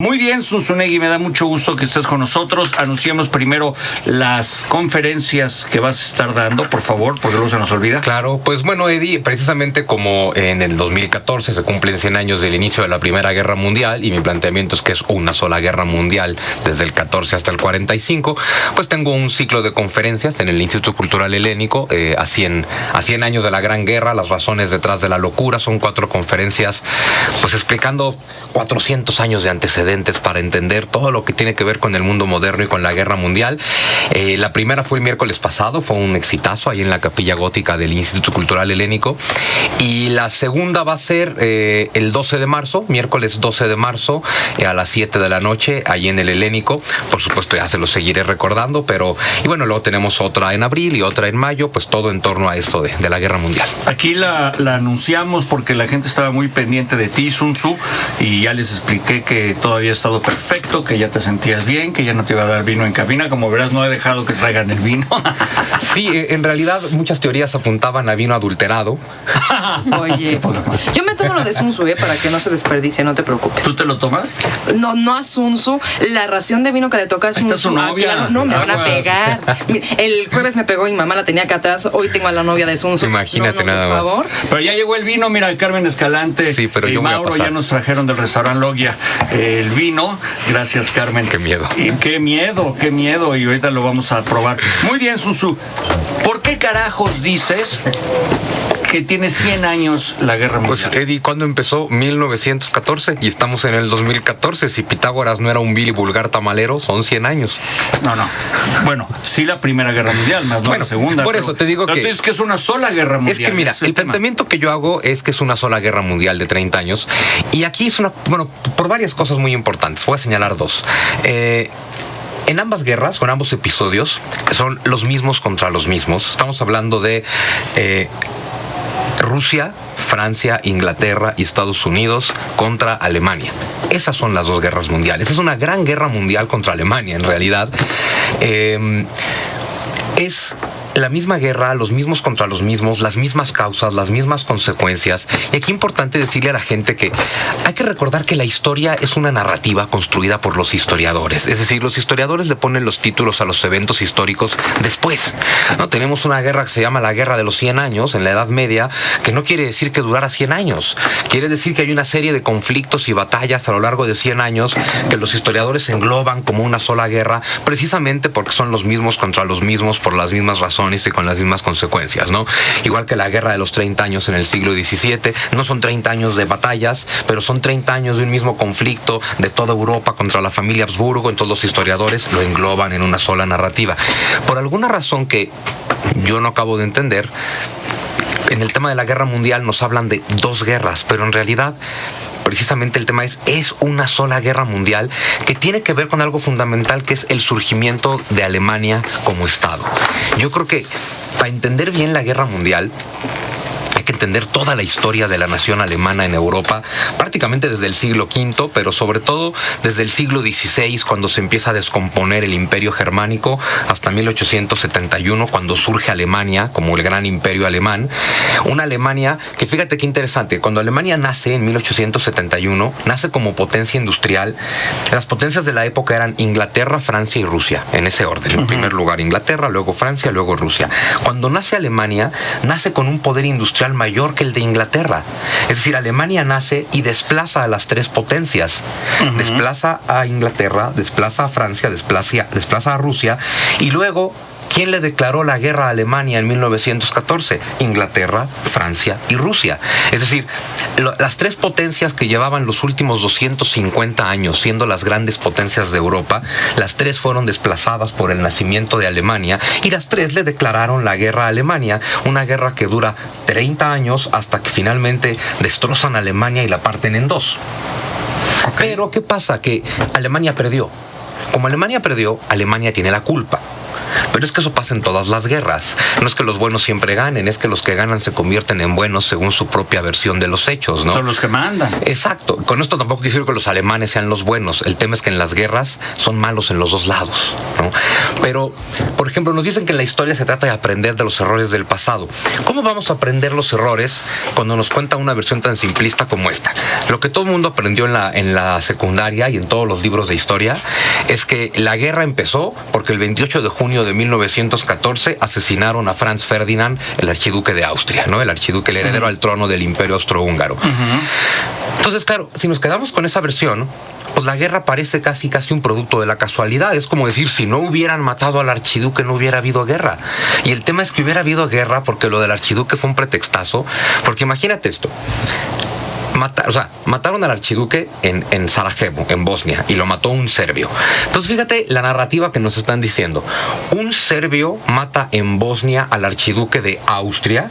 Muy bien, Zunzunegui, me da mucho gusto que estés con nosotros. Anunciamos primero las conferencias que vas a estar dando, por favor, porque luego se nos olvida. Claro, pues bueno, Eddie, precisamente como en el 2014 se cumplen 100 años del inicio de la Primera Guerra Mundial, y mi planteamiento es que es una sola guerra mundial desde el 14 hasta el 45, pues tengo un ciclo de conferencias en el Instituto Cultural Helénico a 100 años de la Gran Guerra, las razones detrás de la locura. Son 4 conferencias, pues explicando 400 años de antecedentes para entender todo lo que tiene que ver con el mundo moderno y con la guerra mundial. La primera fue el miércoles pasado, fue un exitazo ahí en la Capilla Gótica del Instituto Cultural Helénico, y la segunda va a ser el 12 de marzo, miércoles 12 de marzo a las 7 de la noche, ahí en el Helénico. Por supuesto ya se lo seguiré recordando, y bueno, luego tenemos otra en abril y otra en mayo, pues todo en torno a esto de la guerra mundial. Aquí la anunciamos porque la gente estaba muy pendiente de ti, Sun Tzu, y ya les expliqué que todo había estado perfecto, que ya te sentías bien, que ya no te iba a dar vino en cabina. Como verás, no he dejado que traigan el vino. Sí, en realidad muchas teorías apuntaban a vino adulterado. Oye, yo me tomo lo de Sun Tzu, para que no se desperdicie, no te preocupes. ¿Tú te lo tomas? No a Sun Tzu. La ración de vino que le toca a Sun Tzu. ¿Está su novia? Claro, no, me van a pegar. El jueves me pegó mi mamá, la tenía acá atrás. Hoy tengo a la novia de Sun Tzu. Imagínate, nada más. Por favor. Pero ya llegó el vino, mira, Carmen Escalante, sí, pero y Mauro ya nos trajeron del restaurante Logia el vino. Gracias, Carmen. Qué miedo. Y qué miedo, y ahorita lo vamos a probar. Muy bien, Sun Tzu. ¿Por qué carajos dices que tiene 100 años la guerra mundial? Pues, Eddie, ¿cuándo empezó? 1914, y estamos en el 2014. Si Pitágoras no era un vil y vulgar tamalero, son 100 años. No. Bueno, sí, la Primera Guerra Mundial, más no la Segunda. Por eso te digo que... Entonces, que es una sola guerra mundial. Es que mira, el planteamiento que yo hago es que es una sola guerra mundial de 30 años. Y aquí es por varias cosas muy importantes. Voy a señalar 2. En ambas guerras, con ambos episodios, son los mismos contra los mismos. Estamos hablando de Rusia, Francia, Inglaterra y Estados Unidos contra Alemania. Esas son las 2 guerras mundiales. Es una gran guerra mundial contra Alemania, en realidad. Es la misma guerra, los mismos contra los mismos, las mismas causas, las mismas consecuencias. Y aquí es importante decirle a la gente que hay que recordar que la historia es una narrativa construida por los historiadores. Es decir, los historiadores le ponen los títulos a los eventos históricos después, ¿no? Tenemos una guerra que se llama la Guerra de los 100 años en la Edad Media, que no quiere decir que durara 100 años. Quiere decir que hay una serie de conflictos y batallas a lo largo de 100 años que los historiadores engloban como una sola guerra, precisamente porque son los mismos contra los mismos por las mismas razones y con las mismas consecuencias, ¿no? Igual que la guerra de los 30 años en el siglo XVII, no son 30 años de batallas, pero son 30 años de un mismo conflicto de toda Europa contra la familia Habsburgo. Entonces los historiadores lo engloban en una sola narrativa. Por alguna razón que yo no acabo de entender, en el tema de la guerra mundial nos hablan de 2 guerras, pero en realidad precisamente el tema es una sola guerra mundial que tiene que ver con algo fundamental, que es el surgimiento de Alemania como Estado. Yo creo que para entender bien la guerra mundial hay que entender toda la historia de la nación alemana en Europa, prácticamente desde el siglo V, pero sobre todo desde el siglo XVI, cuando se empieza a descomponer el imperio germánico, hasta 1871, cuando surge Alemania como el gran imperio alemán. Una Alemania que, fíjate qué interesante, cuando Alemania nace en 1871, nace como potencia industrial. Las potencias de la época eran Inglaterra, Francia y Rusia, en ese orden. En primer lugar Inglaterra, luego Francia, luego Rusia. Cuando nace Alemania, nace con un poder industrial mayor que el de Inglaterra. Es decir, Alemania nace y desplaza a las 3 potencias. Desplaza a Inglaterra, desplaza a Francia, desplaza a Rusia, y luego ¿quién le declaró la guerra a Alemania en 1914? Inglaterra, Francia y Rusia. Es decir, las 3 potencias que llevaban los últimos 250 años siendo las grandes potencias de Europa, las 3 fueron desplazadas por el nacimiento de Alemania, y las 3 le declararon la guerra a Alemania, una guerra que dura 30 años hasta que finalmente destrozan a Alemania y la parten en 2. Pero ¿qué pasa? Que Alemania perdió. Como Alemania perdió, Alemania tiene la culpa. Pero es que eso pasa en todas las guerras. No es que los buenos siempre ganen, es que los que ganan se convierten en buenos según su propia versión de los hechos, ¿no? Son los que mandan. Exacto. Con esto tampoco quiero decir que los alemanes sean los buenos. El tema es que en las guerras son malos en los dos lados, ¿no? Pero, por ejemplo, nos dicen que en la historia se trata de aprender de los errores del pasado. ¿Cómo vamos a aprender los errores cuando nos cuenta una versión tan simplista como esta? Lo que todo el mundo aprendió en la secundaria y en todos los libros de historia es que la guerra empezó porque el 28 de junio de 1914 asesinaron a Franz Ferdinand, el archiduque de Austria, ¿no? El archiduque, el heredero al trono del Imperio Austrohúngaro. Entonces, claro, si nos quedamos con esa versión, pues la guerra parece casi un producto de la casualidad. Es como decir, si no hubieran matado al archiduque, no hubiera habido guerra. Y el tema es que hubiera habido guerra porque lo del archiduque fue un pretextazo. Porque imagínate esto. Mataron al archiduque en Sarajevo, en Bosnia, y lo mató un serbio. Entonces, fíjate la narrativa que nos están diciendo. Un serbio mata en Bosnia al archiduque de Austria,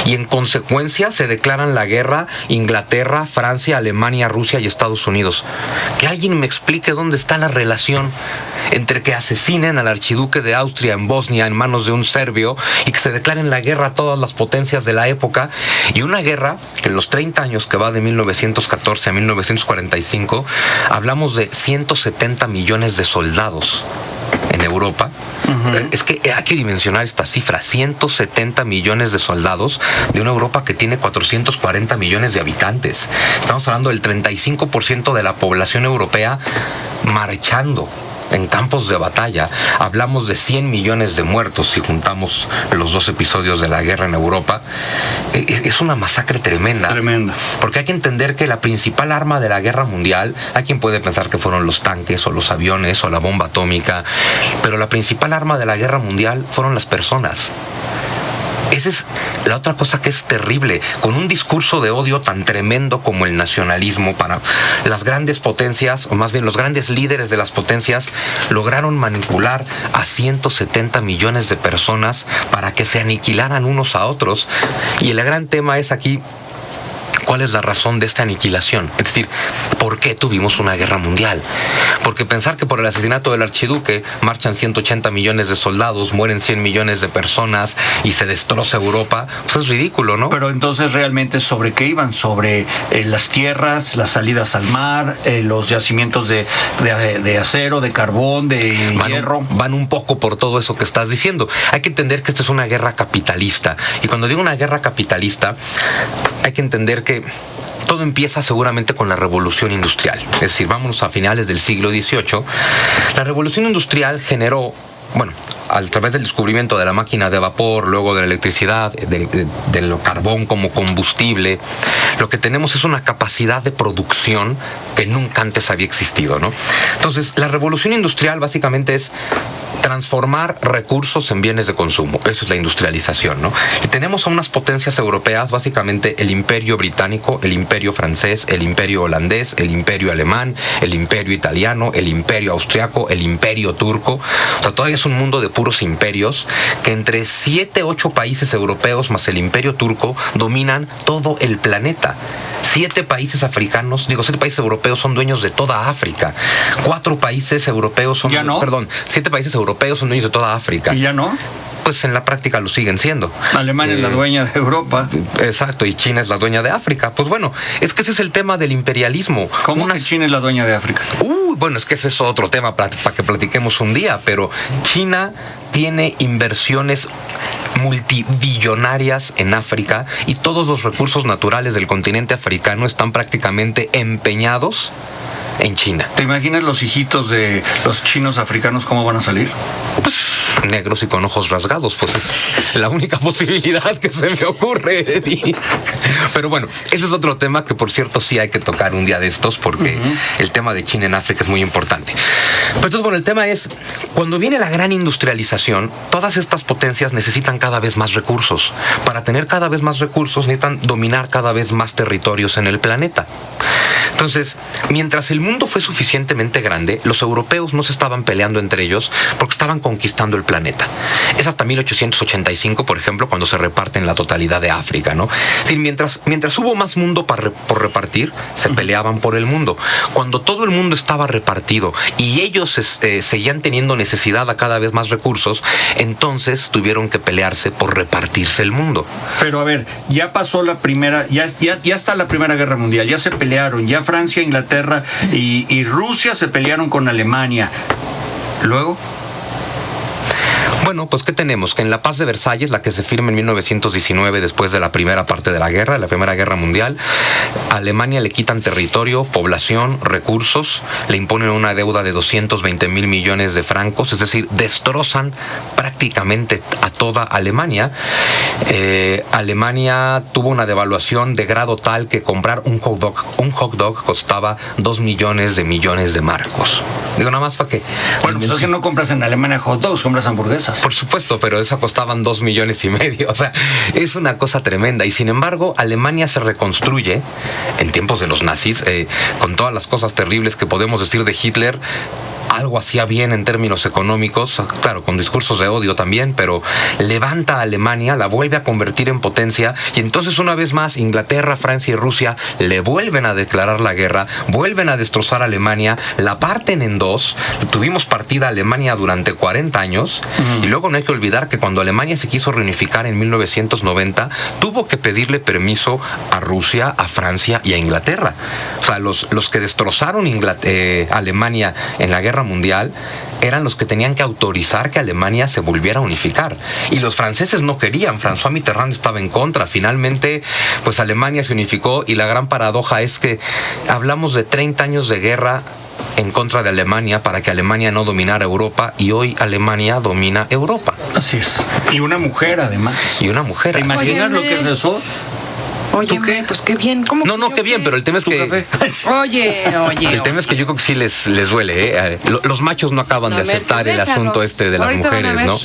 y en consecuencia se declaran la guerra Inglaterra, Francia, Alemania, Rusia y Estados Unidos. Que alguien me explique dónde está la relación entre que asesinen al archiduque de Austria en Bosnia en manos de un serbio y que se declaren la guerra a todas las potencias de la época, y una guerra que en los 30 años que va de 1914 a 1945 hablamos de 170 millones de soldados en Europa. Es que hay que dimensionar esta cifra: 170 millones de soldados de una Europa que tiene 440 millones de habitantes. Estamos hablando del 35% de la población europea marchando en campos de batalla. Hablamos de 100 millones de muertos si juntamos los dos episodios de la guerra en Europa. Es una masacre tremenda. Tremenda. Porque hay que entender que la principal arma de la guerra mundial, hay quien puede pensar que fueron los tanques o los aviones o la bomba atómica, pero la principal arma de la guerra mundial fueron las personas. Esa es la otra cosa que es terrible. Con un discurso de odio tan tremendo como el nacionalismo, para las grandes potencias, o más bien los grandes líderes de las potencias, lograron manipular a 170 millones de personas para que se aniquilaran unos a otros. Y el gran tema es aquí: ¿cuál es la razón de esta aniquilación? Es decir, ¿por qué tuvimos una guerra mundial? Porque pensar que por el asesinato del archiduque marchan 180 millones de soldados, mueren 100 millones de personas y se destroza Europa, pues es ridículo, ¿no? Pero entonces, ¿realmente sobre qué iban? ¿Sobre las tierras, las salidas al mar, los yacimientos de acero, de carbón, de hierro? Van un poco por todo eso que estás diciendo. Hay que entender que esta es una guerra capitalista. Y cuando digo una guerra capitalista, hay que entender que todo empieza seguramente con la revolución industrial. Es decir, vámonos a finales del siglo XVIII. La revolución industrial generó, a través del descubrimiento de la máquina de vapor, luego de la electricidad, del carbón como combustible, lo que tenemos es una capacidad de producción que nunca antes había existido, ¿no? Entonces, la revolución industrial básicamente es transformar recursos en bienes de consumo. Eso es la industrialización, ¿no? Y tenemos a unas potencias europeas, básicamente el Imperio Británico, el Imperio Francés, el Imperio Holandés, el Imperio Alemán, el Imperio Italiano, el Imperio Austriaco, el Imperio Turco. O sea, todavía es un mundo de puros imperios que entre 7, 8 países europeos más el Imperio Turco dominan todo el planeta. 7 países africanos, 7 países europeos son dueños de toda África. 4 países europeos son... ¿Ya no? 7 países europeos son dueños de toda África. ¿Y ya no? Pues en la práctica lo siguen siendo. Alemania es la dueña de Europa. Exacto, y China es la dueña de África. Pues bueno, es que ese es el tema del imperialismo. ¿Cómo que China es la dueña de África? Bueno, es que ese es otro tema para que platiquemos un día, pero China tiene inversiones multibillonarias en África y todos los recursos naturales del continente africano están prácticamente empeñados en China. ¿Te imaginas los hijitos de los chinos africanos cómo van a salir? Pues negros y con ojos rasgados, pues es la única posibilidad que se me ocurre, Eddie. Pero bueno, ese es otro tema que, por cierto, sí hay que tocar un día de estos, porque el tema de China en África es muy importante. Pero entonces, bueno, el tema es, cuando viene la gran industrialización, todas estas potencias necesitan cada vez más recursos. Para tener cada vez más recursos, necesitan dominar cada vez más territorios en el planeta. Entonces, Entonces, mientras el mundo fue suficientemente grande, los europeos no se estaban peleando entre ellos porque estaban conquistando el planeta. Es hasta 1885, por ejemplo, cuando se reparten la totalidad de África, ¿no? Es decir, mientras hubo más mundo por repartir, se peleaban por el mundo. Cuando todo el mundo estaba repartido y ellos seguían teniendo necesidad a cada vez más recursos, entonces tuvieron que pelearse por repartirse el mundo. Pero a ver, ya pasó la primera, ya está la Primera Guerra Mundial, ya se pelearon, ya Francia, Inglaterra y Rusia se pelearon con Alemania. Luego... Bueno, pues ¿qué tenemos? Que en la Paz de Versalles, la que se firma en 1919 después de la primera parte de la guerra, de la Primera Guerra Mundial, a Alemania le quitan territorio, población, recursos, le imponen una deuda de 220,000 millones de francos, es decir, destrozan prácticamente a toda Alemania. Alemania tuvo una devaluación de grado tal que comprar un hot dog costaba 2 millones de marcos. Digo, nada más para que... Bueno, pues es que no compras en Alemania hot dogs, compras hamburguesas. Por supuesto, pero esa costaban 2,5 millones. O sea, es una cosa tremenda. Y sin embargo, Alemania se reconstruye en tiempos de los nazis, con todas las cosas terribles que podemos decir de Hitler. Algo hacía bien en términos económicos, claro, con discursos de odio también, pero levanta a Alemania, la vuelve a convertir en potencia, y entonces una vez más Inglaterra, Francia y Rusia le vuelven a declarar la guerra, vuelven a destrozar a Alemania, la parten en dos. Tuvimos partida Alemania durante 40 años, y luego no hay que olvidar que cuando Alemania se quiso reunificar en 1990, tuvo que pedirle permiso a Rusia, a Francia y a Inglaterra. O sea, los que destrozaron Alemania en la Guerra Mundial eran los que tenían que autorizar que Alemania se volviera a unificar. Y los franceses no querían, François Mitterrand estaba en contra. Finalmente, pues Alemania se unificó, y la gran paradoja es que hablamos de 30 años de guerra en contra de Alemania para que Alemania no dominara Europa, y hoy Alemania domina Europa. Así es. Y una mujer, además. Y una mujer. ¿Te imaginas lo que es eso? Oye, pues qué bien. ¿Cómo No, qué bien, pero el tema es que... Oye. El tema es que yo creo que sí les duele, ¿eh? Los machos no acaban de aceptar el asunto de las mujeres, ¿no?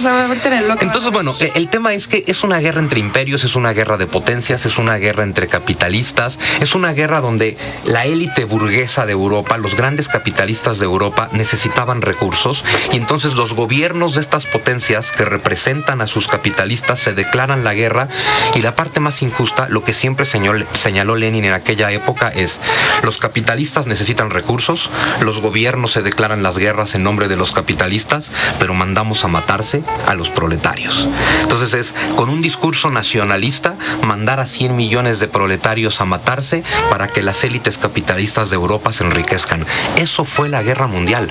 Entonces, bueno, el tema es que es una guerra entre imperios, es una guerra de potencias, es una guerra entre capitalistas, es una guerra donde la élite burguesa de Europa, los grandes capitalistas de Europa necesitaban recursos, y entonces los gobiernos de estas potencias que representan a sus capitalistas se declaran la guerra. Y la parte más injusta, lo que siempre señaló Lenin en aquella época, es: los capitalistas necesitan recursos, los gobiernos se declaran las guerras en nombre de los capitalistas, pero mandamos a matarse a los proletarios. Entonces es con un discurso nacionalista mandar a 100 millones de proletarios a matarse para que las élites capitalistas de Europa se enriquezcan. Eso fue la guerra mundial.